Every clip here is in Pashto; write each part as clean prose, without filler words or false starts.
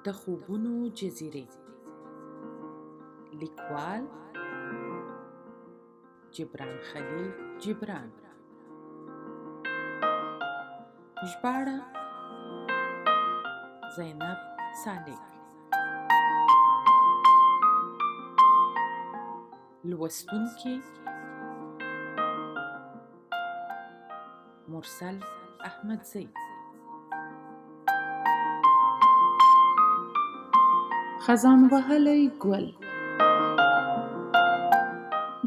د خوبونو جزیرې. لیکوال جبران خلیل جبران. ژباړه زینب سالک. لوستونکي مرسل احمدزی. خزان وهلی ګل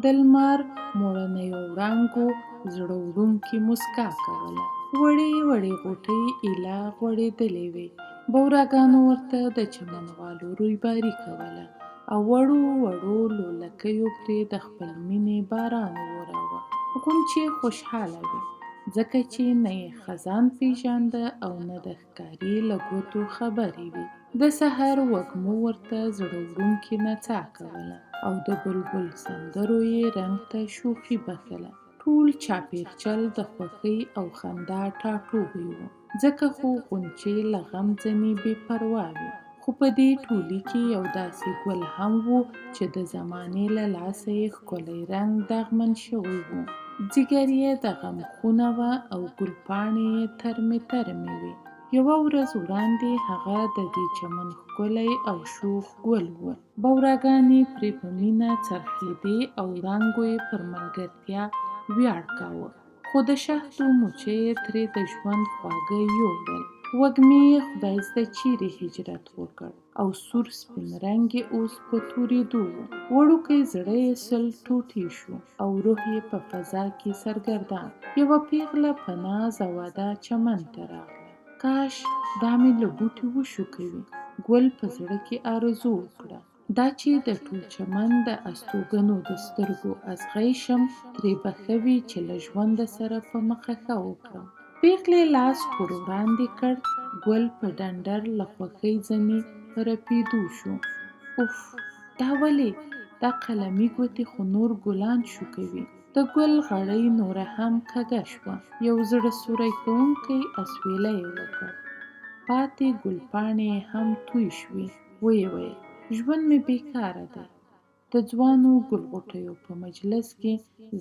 د لمر موړنیو وړانګو زړه وړونکې موسکا کوله. وړې وړې غوټۍ ایله غوړېدلې وې. بوراګانو ورته د چمنوالو رویباري کوله او وړو وړو لولکیو پرې د خپل مینې باران وراوه. غونچې خوشحاله وې ځکه چې نه یې خزان پیژانده او نه د ښکاري له ګوتو خبرې وې. د سحر وږمو ورته زړه وړونکې نڅا کوله او د بلبل سندرو یې رنګ ته شوخي بښله. ټول چاپېرچل د خوښۍ او خندا ټاټوبی و، ځکه خو غونچې له غم ځنې بې پروا وې. خو په دې ټولي کې یو داسې ګل هم و چې د زمانې له لاسه یې ښکلی رنګ داغمن شوی و. ځیګر یې د غم خونه وه او ګلپاڼې یې ترمې ترمې وې. یوه ورځ وړاندې هغه د دې چمن ښکلی او شوخ ګل و. بوراګانې پرې په مینه څرخېدې او وړانګو یې پر ملګرتیا ویاړ کاوه. خو د شهدو مچۍ یې ترې د ژوند خواږه یوړل. وږمې یې خدای زده چیرې هجرت وکړ او سور سپین رنګ یې اوس په تورېدو و. وړوکی زړه یې سل ټوټې شو او روح یې په فضا کې سرګردان. یوه پیغله په ناز او ادا چمن ته راغله. کاش دا مې له بوټي وشوکوي. ګل په زړه کې آرزو وکړه. دا چې د ټول چمن د استوګنو د سترګو ازغی شم، ترې به ښه وي چې له ژونده سره په مخه ښه وکړم. پیغلې لاس ور وړاندې کړ. ګل په ډنډر له خوښۍ ځنې رپېدو شو. اوف، دا ولې؟ دا قلمي ګوتې خو نور ګلان شوکوي. د ګل غړۍ نوره هم کږه شوه. یو زړه سوری کوونکی اسویلی یې وکړ. پاتې ګلپاڼې هم توی شوې. ویې ویل ژوند مې بیکاره دی. د ځوانو ګلغوټیو په مجلس کې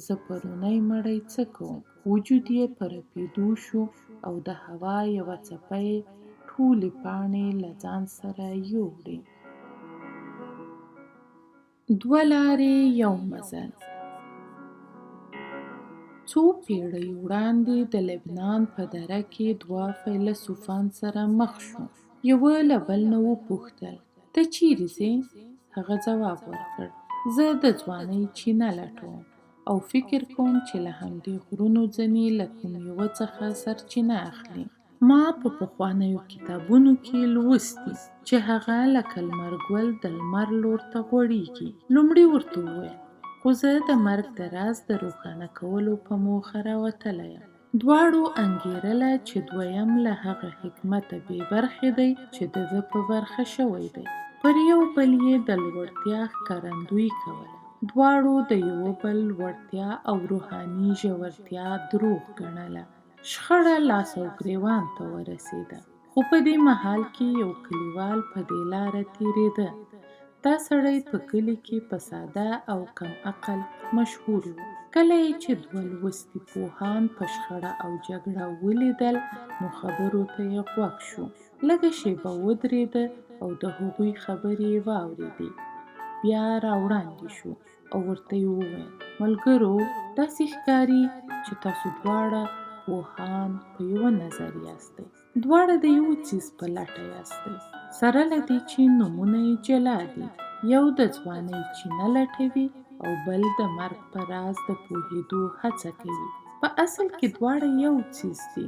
زه پرونی مړی څه کوم؟ وجود یې په رپېدو شو او د هوا یوه څپه یې ټولې پاڼې له ځان سره یوړې. دوه لارې یو مزل. څو پېړۍ وړاندې د لبنان په دره کې دوه فیلسوفان سره مخ شو. یوه له بل نه وپوښتل ته چیرې ځې؟ هغه ځواب ورکړ زه د ځوانۍ چینه لټوم او فکر کوم چې له همدې غرونو ځنې له کوم یوه څخه سرچینه اخلي. ما په پخوانیو کتابونو کې لوستي چې هغه لکه لمر ګل د لمر لور ته غوړېږي. لومړي ورته وویل خو زه د مرګ د راز د روښانه کولو په موخه راوتلی یم. دواړو انګېرله چې دویم له هغه حکمته بې برخې دی چې د ده په برخه شوی دی. پر یو بل یې د لوړتیا ښکارندویي کوله. دواړو د یوه بل لوړتیا او روحاني ژورتیا دروغ ګڼله. شخړه لاس او ګریوان ته ورسېده. خو په دې مهال کې یو کلیوال په دې لاره تېرېده. دا سړی په کلي کې په ساده او کم عقل مشهور و. کله یې چې دوه لوستي پوهان په شخړه او جګړه ولیدل نو خبرو ته یې غوږ شو. لږه شېبه ودرېده او د هغوی خبرې یې واورېدې. بیا راوړاندې شو او ورته یې وویل ملګرو، داسې ښکاري چې تاسو دواړه پوهان په یوه نظر یاستئ. دواړه د یو څیز په لټه یاستئ، سره له دې چې نومونه یې جلا دي. یو د ځوانۍ چینه لټوي او بل د مرګ په راز د پوهېدو هڅه کوي. په اصل کې دواړه یو څیز دي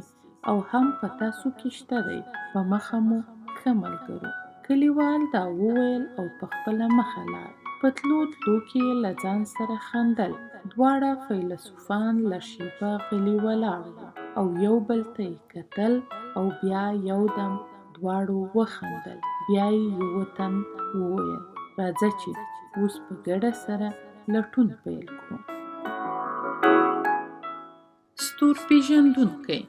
او هم په تاسو کې شته دی. په مخه مو ښه ملګرو. کلیوال دا وویل او په خپله مخه لاړ. په تلو تلو کې یې له ځان سره خندل. دواړه فیلسوفان له شیبه غلي ولاړ وو او یو بل ته یې کتل او بیا یو دم دواړو وخندل. بیا یې یوه تن وویل راځه چې اوس په ګډه سره لټون پیل کړو. ستورپیژندونکی.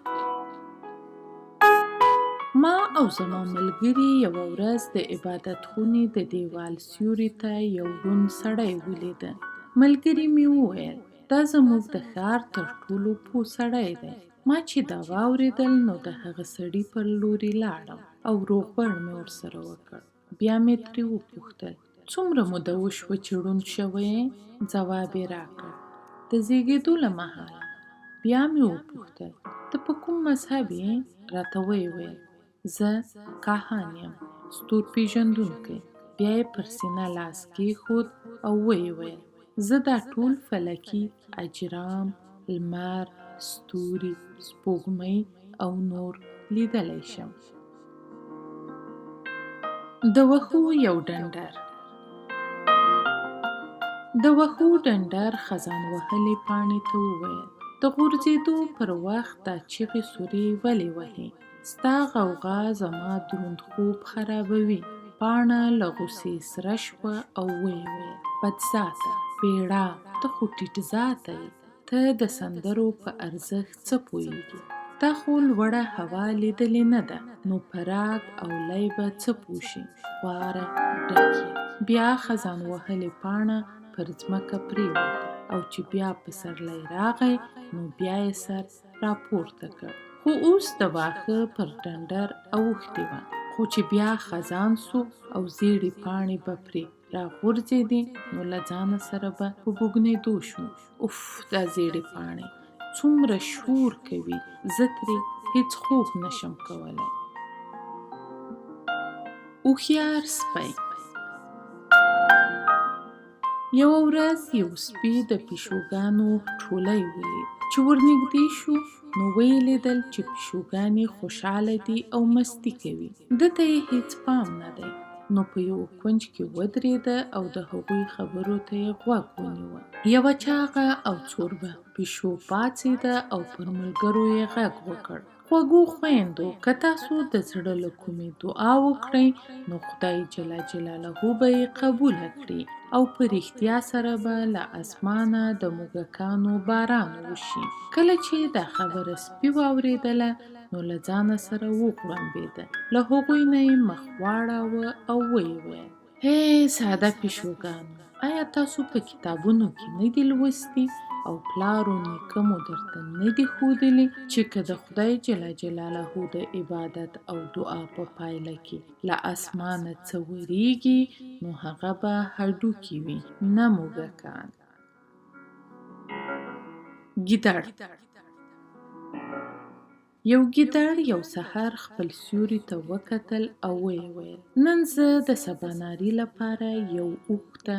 ما او زما ملګري یوه ورځ د عبادت خونې د دیوال سیوري ته یو ړوند سړی ولیده. ملګري مې وویل دا زموږ د ښار تر ټولو پوه سړی دی. ما چې دا واورېدل نو د هغه سړي پر لوري لاړم او روغبړ مې ورسره وکړ. بیا مې ترې وپوښتل څومره موده وشوه چې ړوند شوی یې؟ ځواب یې راکړ د زیږېدو له مهاله. بیا مې وپوښتل ته په کوم مذهب یې؟ راته ویې ویل زه کاهن یم، ستورپېژندونکی. بیا یې پر سینه لاس کېښود او ویې ویل زه دا ټول فلکي اجرام، لمر، ستوري، سپوږمۍ او نور لیدلی شم. د وښو یو ډنډر. د وښو ډنډر خزان وهلې پاڼې ته وویل د غورځېدو پر وخت دا چیغې سورې ولې وهې؟ ستا غوغا زما دروند خوب خرابوي. پاڼه له غوسې سره شوه او ویې ویل بدذاته، پیړه، ته خو ټیټ ذاته یې. ته د سندرو په ارزښت څه پوهېږي؟ تا خو لوړه هوا لیدلې نه ده، نو په راګ او لۍ به څه پوه شي؟ خواره ډکې. بیا خزان وهلې پاڼه پر ځمکه پرېوته او چې بیا پسرلی راغی نو بیا یې سر راپورته کړ. خو اوس د واښه پر ډنډر اوښتې وه. خو چې بیا خزان سو او زیړې پاڼې به پرې راغورځېدې نو له ځانه سره به په بوږنېدو شو. اوف دا زیړې پاڼې څومره شور کوي، زه ترې هېڅ خوب نشم کولی. هوښیار سپی. یوه ورځ یو سپي د پیشوګانو ټولۍ ولید. چې ورنږدې شو نو ویې لیدل چې پیشوګانې خوشحاله دي او مستي کوي. ده ته یې هېڅ پام نه دی، نو په یوه کونج کې ودرېده او د هغوی خبرو ته یې غوږ ونیوه. یوه چاغه او څوربه پیشو پاڅېده او پر ملګرو یې غږ وکړ خوږو خویندو، که تاسو د زړه له کومې دعا وکړئ نو خدای جل جلاله به یې قبوله کړي او په رښتیا سره به له اسمانه د موږکانو باران وشي. کله چې دا خبره سپي واورېدله نو له ځانه سره وغړمبېده. له هغوی نه یې مخ واړاوه او ویې ویل هی ساده پیشوګانو، آیا تاسو په کتابونو کې نه دي لوستي او پلار و نیکه مو درته نه دي ښودلي چې که د خدای جل جلاله د عبادت او دعا په پایله کې له اسمانه څه وریږي نو هغه به هډوکي وي نه موږکان. ګیدړ. یو ګیدړ یو سحر خپل سیوري ته وکتل او ویې ویل نن زه د سباناري لپاره یو اوښ ته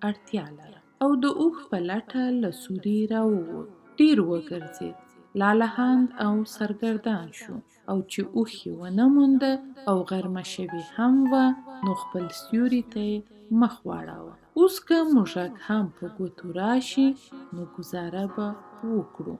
اړتیا لرم. او د اوښ په لټه له سوري راووت. ډېر وګرځېد، لالهاند او سرګردان شو او چې اوښ یې ونه مونده او غرمه شوې هم وه نو خپل سیوري ته یې مخ واړاوه. اوس که موږک هم په ګوتو راشي نو ګوزاره به وکړو.